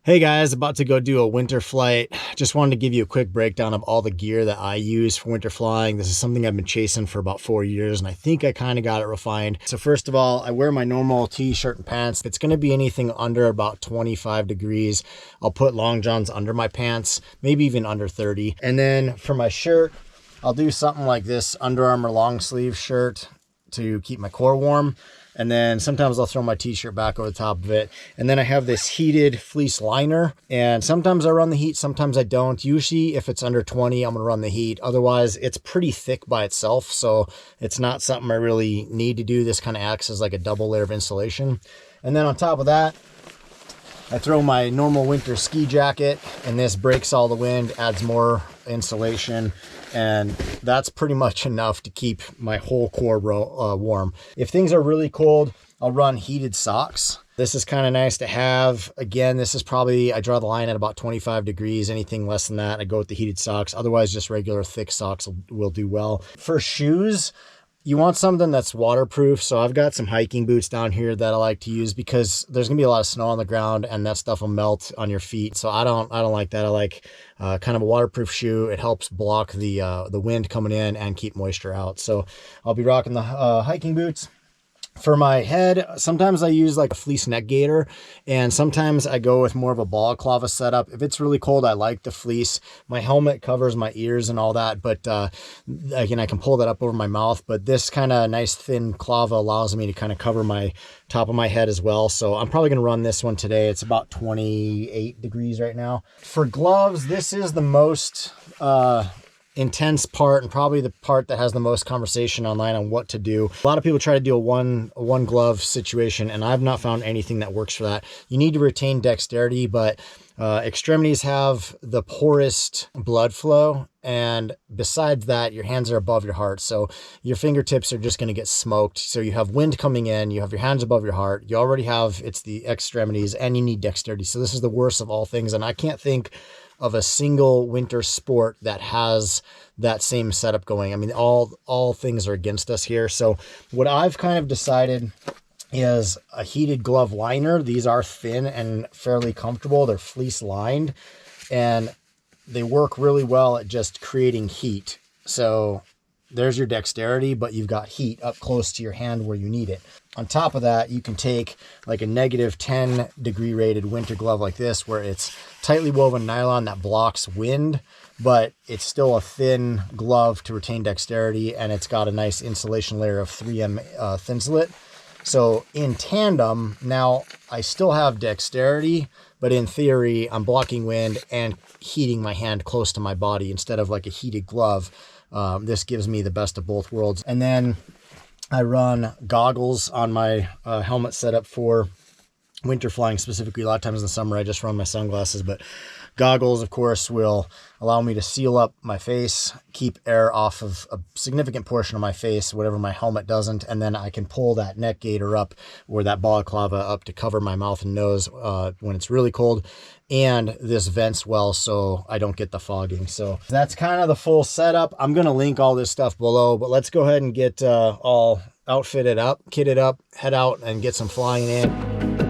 Hey guys, about to go do a winter flight. Just wanted to give you a quick breakdown of all the gear that I use for winter flying. This is something I've been chasing for about 4 years, and I think I kind of got it refined. So first of all, I wear my normal t-shirt and pants. If it's going to be anything under about 25 degrees, I'll put long johns under my pants, maybe even under 30. And then for my shirt, I'll do something like this Under Armour long sleeve shirt to keep my core warm. And then sometimes I'll throw my t-shirt back over the top of it. And then I have this heated fleece liner. And sometimes I run the heat, sometimes I don't. Usually if it's under 20, I'm gonna run the heat. Otherwise, it's pretty thick by itself. So it's not something I really need to do. This kind of acts as like a double layer of insulation. And then on top of that, I throw my normal winter ski jacket, and this breaks all the wind, adds more insulation, and that's pretty much enough to keep my whole core warm. If things are really cold, I'll run heated socks. This is kind of nice to have. Again, this is probably, I draw the line at about 25 degrees. Anything less than that, I go with the heated socks. Otherwise, just regular thick socks will do well. For shoes, you want something that's waterproof. So I've got some hiking boots down here that I like to use because there's gonna be a lot of snow on the ground and that stuff will melt on your feet. So I don't like that. I like kind of a waterproof shoe. It helps block the wind coming in and keep moisture out. So I'll be rocking the hiking boots. For my head, sometimes I use like a fleece neck gaiter, and sometimes I go with more of a balaclava setup. If it's really cold, I like the fleece. My helmet covers my ears and all that, but again, I can pull that up over my mouth, but this kind of nice thin clava allows me to kind of cover my top of my head as well. So I'm probably going to run this one today. It's about 28 degrees right now. For gloves, this is the most intense part, and probably the part that has the most conversation online on what to do. A lot of people try to do a one glove situation, and I've not found anything that works for that. You need to retain dexterity, but extremities have the poorest blood flow, and besides that, your hands are above your heart, so your fingertips are just going to get smoked. So you have wind coming in, you have your hands above your heart, you already have, it's the extremities, and you need dexterity. So this is the worst of all things, and I can't think of a single winter sport that has that same setup going. I mean, all things are against us here. So what I've kind of decided is a heated glove liner. These are thin and fairly comfortable. They're fleece lined, and they work really well at just creating heat. So there's your dexterity, but you've got heat up close to your hand where you need it. On top of that, you can take like a -10 degree rated winter glove like this, where it's tightly woven nylon that blocks wind, but it's still a thin glove to retain dexterity, and it's got a nice insulation layer of 3M Thinsulate. So in tandem, now I still have dexterity, but in theory, I'm blocking wind and heating my hand close to my body instead of like a heated glove. This gives me the best of both worlds. And then I run goggles on my helmet setup for winter flying specifically. A lot of times in the summer, I just run my sunglasses, but goggles, of course, will allow me to seal up my face, keep air off of a significant portion of my face, whatever my helmet doesn't, and then I can pull that neck gaiter up or that balaclava up to cover my mouth and nose when it's really cold. And this vents well so I don't get the fogging. So that's kind of the full setup. I'm going to link all this stuff below, but let's go ahead and get all outfitted up, kitted up, head out and get some flying in.